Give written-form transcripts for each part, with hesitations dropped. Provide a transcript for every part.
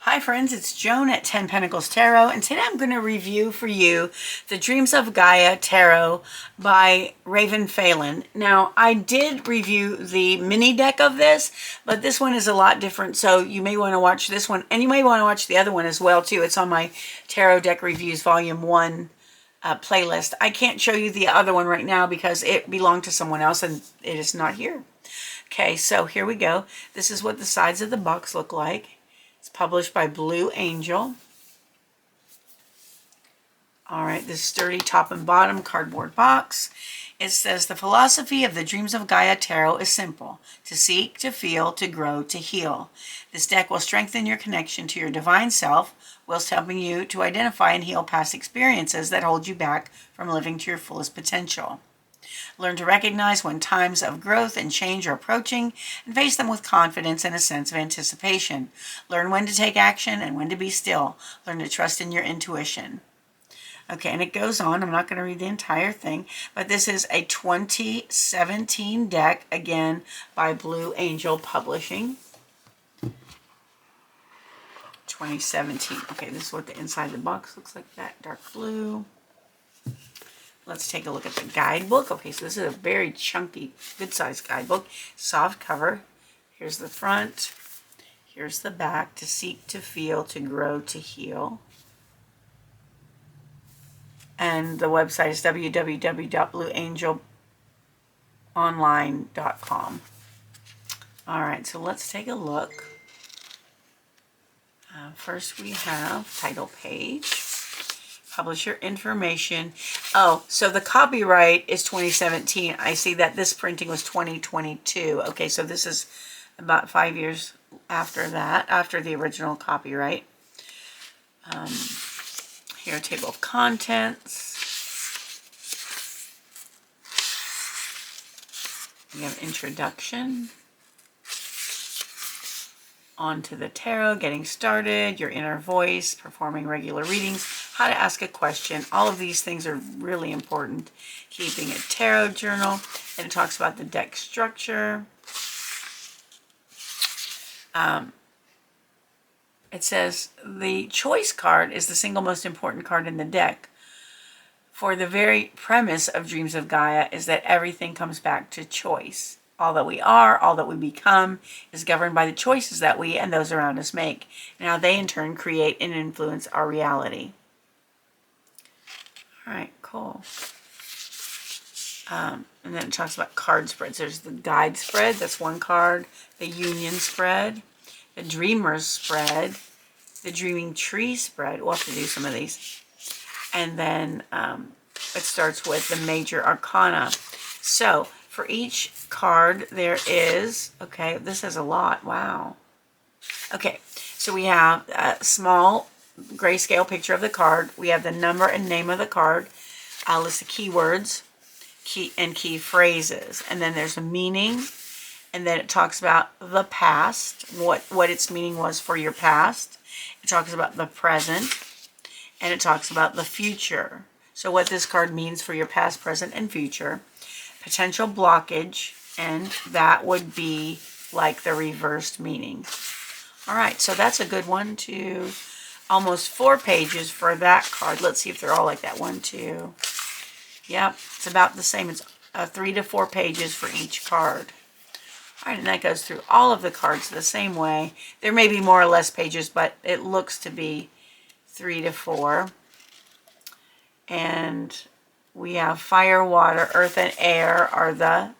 Hi friends, it's Joan at 10 Pentacles Tarot, and today I'm going to review for you the Dreams of Gaia Tarot by Ravynne Phelan. Now, I did review the mini deck of this, but this one is a lot different, so you may want to watch this one, and you may want to watch the other one as well, too. It's on my Tarot Deck Reviews Volume 1 playlist. I can't show you the other one right now because it belonged to someone else, and it is not here. Okay, so here we go. This is what the sides of the box look like. It's published by Blue Angel. All right, this sturdy top and bottom cardboard box. It says, the philosophy of the Dreams of Gaia Tarot is simple: to seek, to feel, to grow, to heal. This deck will strengthen your connection to your divine self, whilst helping you to identify and heal past experiences that hold you back from living to your fullest potential. Learn to recognize when times of growth and change are approaching and face them with confidence and a sense of anticipation. Learn when to take action and when to be still. Learn to trust in your intuition. Okay, and it goes on. I'm not going to read the entire thing, but this is a 2017 deck, again, by Blue Angel Publishing. 2017. Okay, this is what the inside of the box looks like, that dark blue. Let's take a look at the guidebook. Okay, so this is a very chunky, good-sized guidebook. Soft cover. Here's the front. Here's the back. To seek, to feel, to grow, to heal. And the website is www.blueangelonline.com. All right, so let's take a look. First we have title page. Publisher information. Oh, so the copyright is 2017. I see that this printing was 2022. Okay, so this is about 5 years after that, after the original copyright. Here, table of contents. We have introduction. On to the tarot, getting started, your inner voice, performing regular readings, how to ask a question. All of these things are really important. Keeping a tarot journal, and it talks about the deck structure. It says the choice card is the single most important card in the deck. For the very premise of Dreams of Gaia is that everything comes back to choice. All that we are, all that we become, is governed by the choices that we and those around us make. Now they in turn create and influence our reality. All right, cool. And then it talks about card spreads. There's the guide spread, that's one card. The union spread. The dreamer's spread. The dreaming tree spread. We'll have to do some of these. And then it starts with the major arcana. So for each card there is, okay, this is a lot, wow. Okay, so we have a small grayscale picture of the card. We have the number and name of the card, a list of keywords, key phrases, and then there's a meaning, and then it talks about the past, what its meaning was for your past. It talks about the present, and it talks about the future. So what this card means for your past, present, and future. Potential blockage, and that would be like the reversed meaning. All right, so that's a good 1, 2, almost 4 pages for that card. Let's see if they're all like that. 1, 2. Yep, it's about the same. It's 3 to 4 pages for each card. All right, and that goes through all of the cards the same way. There may be more or less pages, but it looks to be 3 to 4. And we have fire, water, earth, and air are the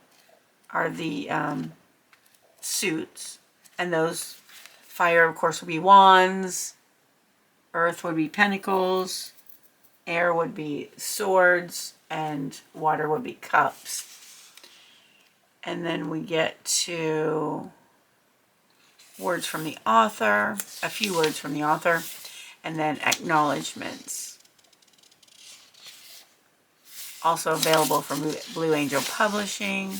suits, and those fire, of course, would be wands. Earth would be pentacles. Air would be swords, and water would be cups. And then we get to words from the author, a few words from the author, and then acknowledgments. Also available from Blue Angel Publishing.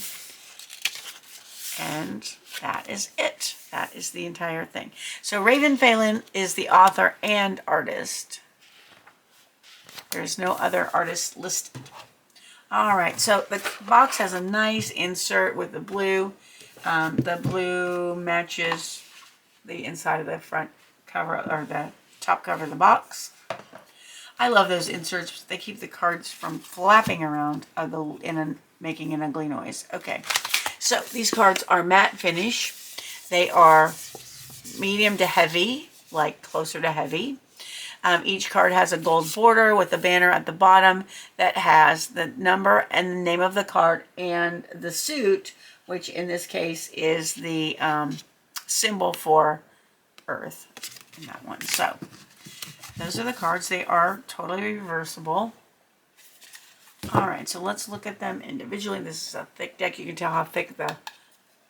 And that is it. That is the entire thing. So Ravynne Phelan is the author and artist. There's no other artist listed. All right, so the box has a nice insert with the blue. The blue matches the inside of the front cover or the top cover of the box. I love those inserts. They keep the cards from flapping around making an ugly noise. Okay, so these cards are matte finish. They are medium to heavy, like closer to heavy. Each card has a gold border with a banner at the bottom that has the number and the name of the card and the suit, which in this case is the symbol for Earth in that one. So those are the cards. They are totally reversible. All right, so let's look at them individually. This is a thick deck. You can tell how thick the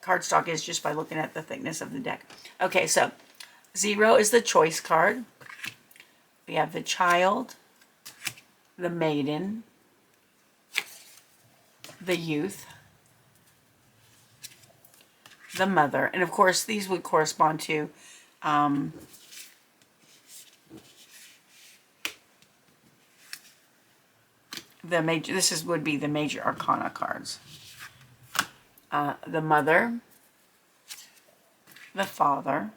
cardstock is just by looking at the thickness of the deck. Okay, so 0 is the choice card. We have the child, the maiden, the youth, the mother, and of course these would correspond to the major. Would be the major arcana cards. The mother, the father,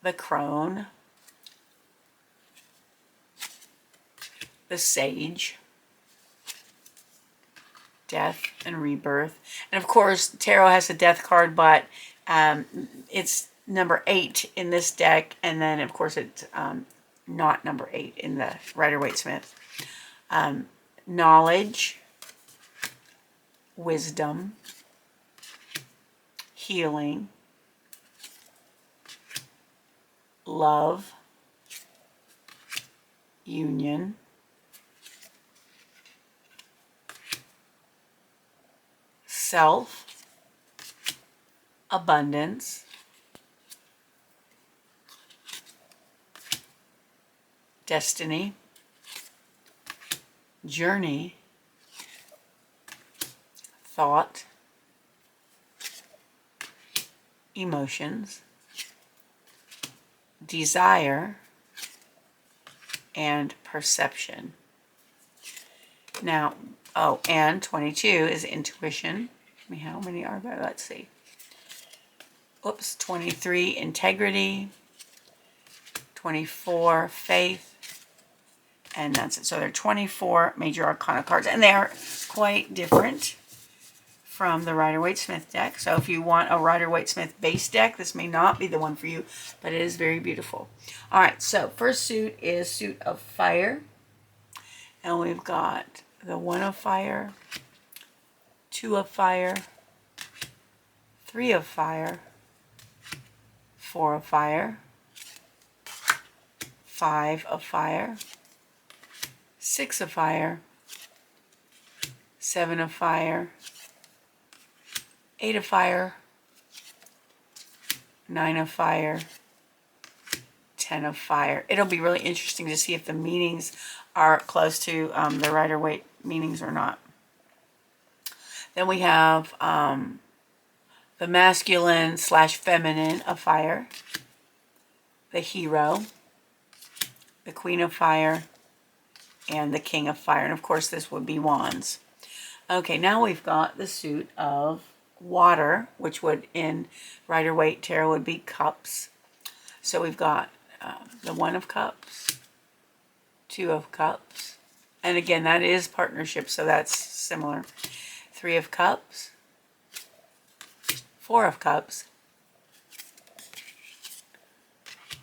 the crone, the sage, death and rebirth. And of course, tarot has a death card, but it's number 8 in this deck. And then, of course, it's not number 8 in the Rider-Waite-Smith. Knowledge, wisdom, healing, love, union, self, abundance, destiny, journey, thought, emotions, desire, and perception. Now, and 22 is intuition. How many are there? Let's see. Oops, 23, integrity, 24, faith, and that's it. So there are 24 major arcana cards, and they are quite different from the Rider-Waite-Smith deck. So if you want a Rider-Waite-Smith base deck, this may not be the one for you, but it is very beautiful. All right, so first suit is Suit of Fire, and we've got the 1 of fire, 2 of fire, 3 of fire, 4 of fire, 5 of fire, 6 of fire, 7 of fire, 8 of fire, 9 of fire, 10 of fire. It'll be really interesting to see if the meanings are close to the Rider-Waite meanings or not. Then we have the masculine / feminine of fire, the hero, the queen of fire, and the king of fire. And of course this would be wands. Okay, now we've got the suit of water, which would in Rider-Waite Tarot would be cups. So we've got the 1 of cups, 2 of cups, and again that is partnership, so that's similar. 3 of cups, 4 of cups,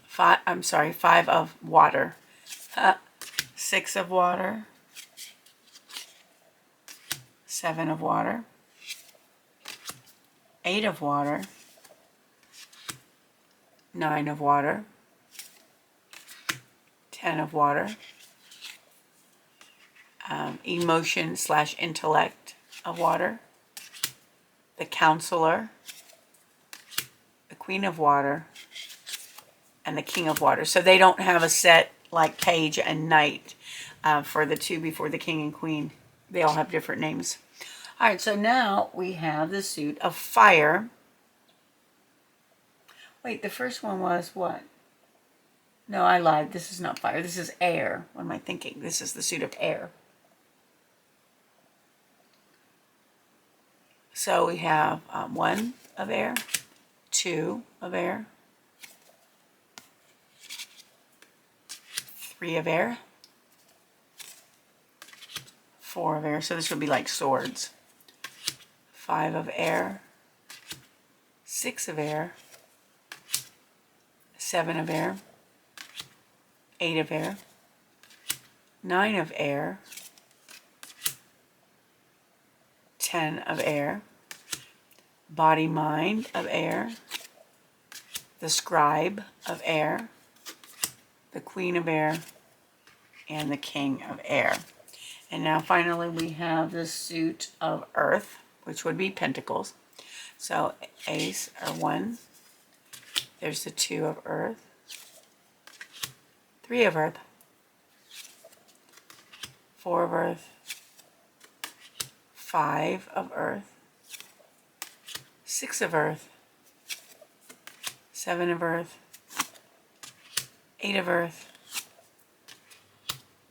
5 of water, 6 of water, 7 of water, 8 of water, 9 of water, 10 of water, emotion / intellect of water, the counselor, the queen of water, and the king of water. So they don't have a set like page and knight for the 2 before the king and queen. They all have different names. All right, so now we have the suit of fire. Wait, the first one was what? No, I lied. This is not fire. This is air. What am I thinking? This is the suit of air. So we have 1 of air, 2 of air, 3 of air, 4 of air, so this would be like swords, 5 of air, 6 of air, 7 of air, 8 of air, 9 of air, 10 of air, body mind of air, the scribe of air, the queen of air, and the king of air. And now finally we have the suit of earth, which would be pentacles. So ace or 1, there's the 2 of earth, 3 of earth, 4 of earth, 5 of earth, 6 of earth, 7 of earth, 8 of earth,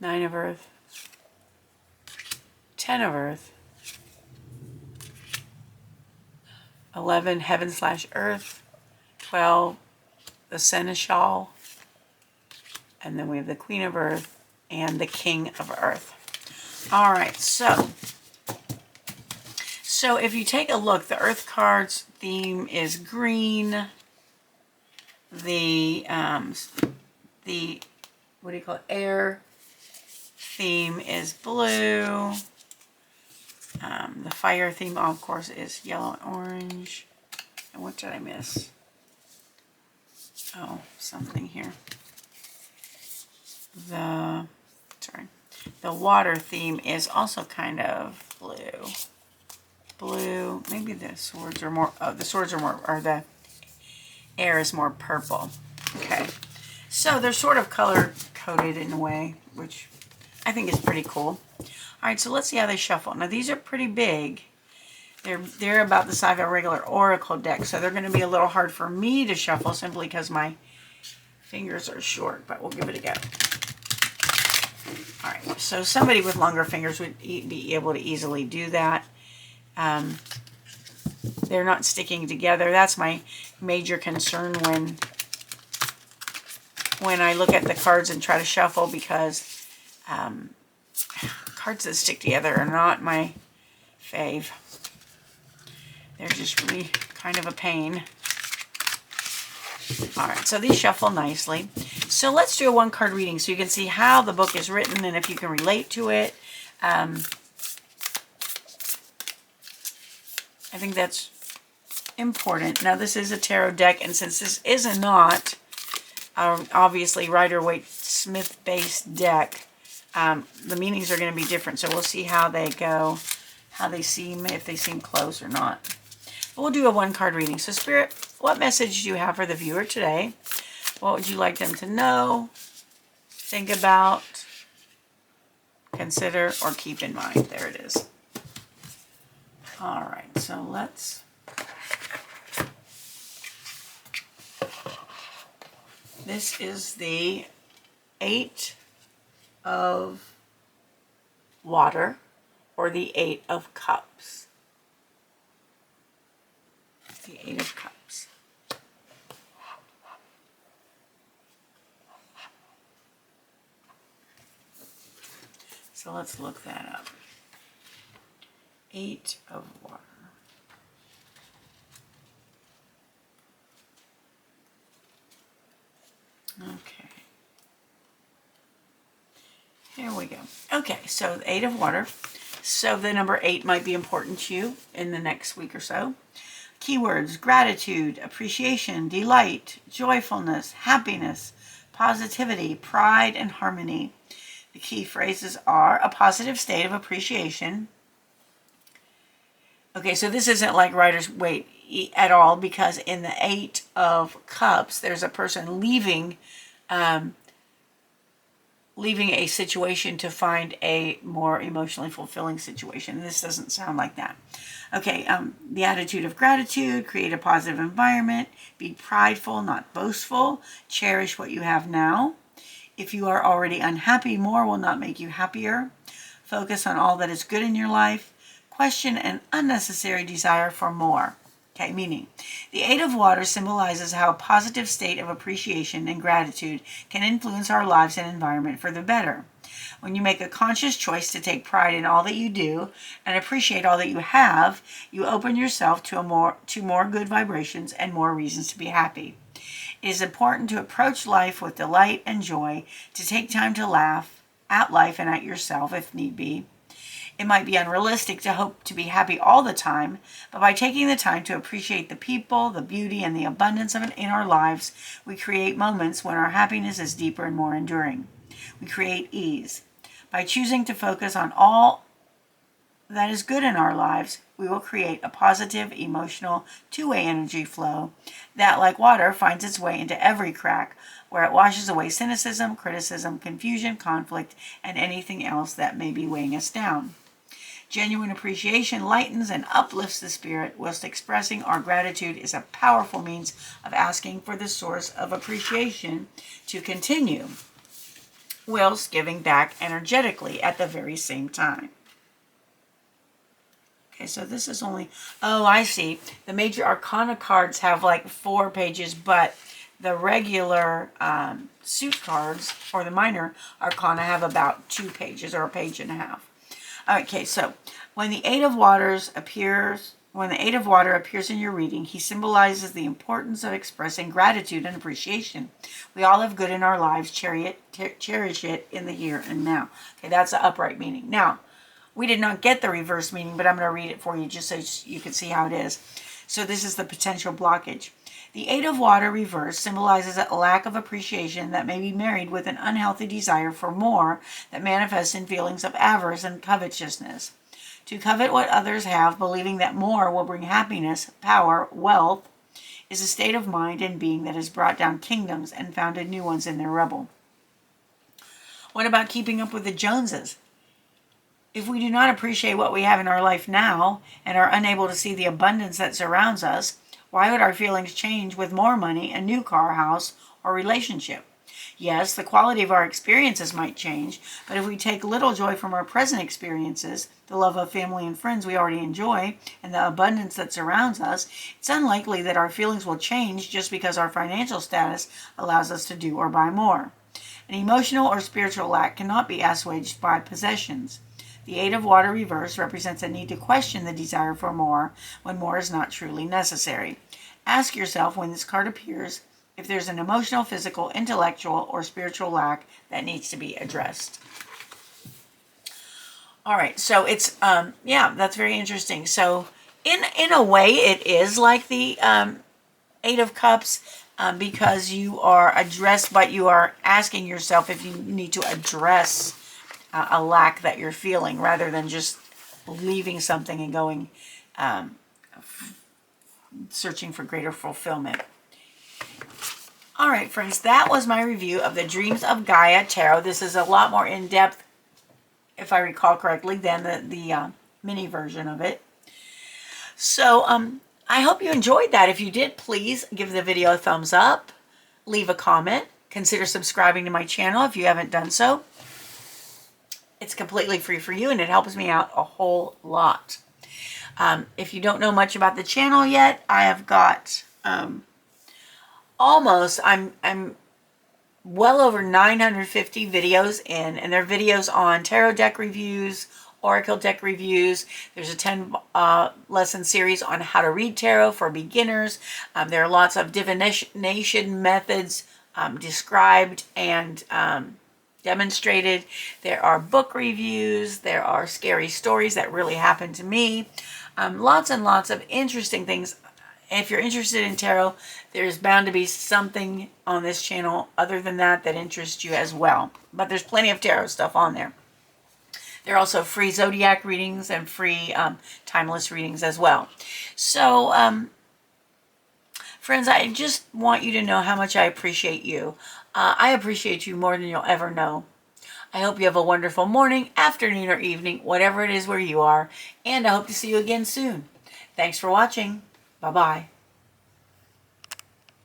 9 of earth, 10 of earth, 11 heaven slash earth, 12 the seneschal, and then we have the queen of earth and the king of earth. All right, so if you take a look, the earth card's theme is green. The what do you call it? Air theme is blue. The fire theme, of course, is yellow and orange. And what did I miss? Oh, something here. The water theme is also kind of blue. Blue. Maybe the swords are more. Oh, the swords are more. Or the air is more purple. Okay. So they're sort of color coded in a way, which I think is pretty cool. All right, so let's see how they shuffle. Now these are pretty big. They're about the size of a regular oracle deck, so they're going to be a little hard for me to shuffle simply because my fingers are short, but we'll give it a go. All right, so somebody with longer fingers would be able to easily do that. They're not sticking together. That's my major concern when I look at the cards and try to shuffle, because cards that stick together are not my fave. They're just really kind of a pain. All right, so these shuffle nicely. So let's do a 1-card reading so you can see how the book is written and if you can relate to it. I think that's important. Now this is a tarot deck, and since this is not obviously Rider-Waite-Smith based deck, the meanings are going to be different. So we'll see how they go, how they seem, if they seem close or not. But we'll do a 1-card reading. So Spirit, what message do you have for the viewer today? What would you like them to know, think about, consider, or keep in mind? There it is. All right, so let's... This is the 8 of water, or the 8 of cups. The 8 of cups. So let's look that up. 8 of water. Okay. Here we go. Okay, so the 8 of water. So the number 8 might be important to you in the next week or so. Keywords: gratitude, appreciation, delight, joyfulness, happiness, positivity, pride, and harmony. The key phrases are a positive state of appreciation. Okay, so this isn't like Rider-Waite at all, because in the 8 of cups, there's a person leaving a situation to find a more emotionally fulfilling situation. This doesn't sound like that. Okay, the attitude of gratitude: create a positive environment, be prideful, not boastful, cherish what you have now. If you are already unhappy, more will not make you happier. Focus on all that is good in your life. Question an unnecessary desire for more. Okay, meaning the 8 of Water symbolizes how a positive state of appreciation and gratitude can influence our lives and environment for the better. When you make a conscious choice to take pride in all that you do and appreciate all that you have, you open yourself to more good vibrations and more reasons to be happy. It is important to approach life with delight and joy, to take time to laugh at life and at yourself if need be. It might be unrealistic to hope to be happy all the time, but by taking the time to appreciate the people, the beauty, and the abundance of it in our lives, we create moments when our happiness is deeper and more enduring. We create ease. By choosing to focus on all that is good in our lives, we will create a positive, emotional, two-way energy flow that, like water, finds its way into every crack, where it washes away cynicism, criticism, confusion, conflict, and anything else that may be weighing us down. Genuine appreciation lightens and uplifts the spirit, whilst expressing our gratitude is a powerful means of asking for the source of appreciation to continue, whilst giving back energetically at the very same time. Okay, so this is only, oh, I see. The major arcana cards have like 4 pages, but the regular suit cards, or the minor arcana, have about 2 pages or a page and a half. Okay, so when the 8 of Water appears in your reading, he symbolizes the importance of expressing gratitude and appreciation. We all have good in our lives. Cherish it in the here and now. Okay, that's the upright meaning. Now, we did not get the reverse meaning, but I'm going to read it for you just so you can see how it is. So this is the potential blockage. The 8 of Water reverse symbolizes a lack of appreciation that may be married with an unhealthy desire for more that manifests in feelings of avarice and covetousness. To covet what others have, believing that more will bring happiness, power, wealth, is a state of mind and being that has brought down kingdoms and founded new ones in their rubble. What about keeping up with the Joneses? If we do not appreciate what we have in our life now and are unable to see the abundance that surrounds us, why would our feelings change with more money, a new car, house, or relationship? Yes, the quality of our experiences might change, but if we take little joy from our present experiences, the love of family and friends we already enjoy, and the abundance that surrounds us, it's unlikely that our feelings will change just because our financial status allows us to do or buy more. An emotional or spiritual lack cannot be assuaged by possessions. The 8 of Water reverse represents a need to question the desire for more when more is not truly necessary. Ask yourself when this card appears if there's an emotional, physical, intellectual, or spiritual lack that needs to be addressed. All right, so it's, yeah, that's very interesting. So in a way, it is like the 8 of Cups because you are addressed, but you are asking yourself if you need to address a lack that you're feeling rather than just leaving something and going searching for greater fulfillment. All right, friends, that was my review of the Dreams of Gaia Tarot. This is a lot more in-depth, if I recall correctly, than the mini version of it. So I hope you enjoyed that. If you did, please give the video a thumbs up, leave a comment, consider subscribing to my channel if you haven't done so. It's completely free for you, and it helps me out a whole lot. If you don't know much about the channel yet, I have got I'm well over 950 videos in, and they're videos on tarot deck reviews, oracle deck reviews. There's a 10 lesson series on how to read tarot for beginners. There are lots of divination methods described and demonstrated. There are book reviews. There are scary stories that really happened to me. Lots and lots of interesting things. If you're interested in tarot, there's bound to be something on this channel other than that interests you as well. But there's plenty of tarot stuff on there. There are also free zodiac readings and free timeless readings as well. So, friends, I just want you to know how much I appreciate you. I appreciate you more than you'll ever know. I hope you have a wonderful morning, afternoon, or evening, whatever it is where you are. And I hope to see you again soon. Thanks for watching. Bye-bye.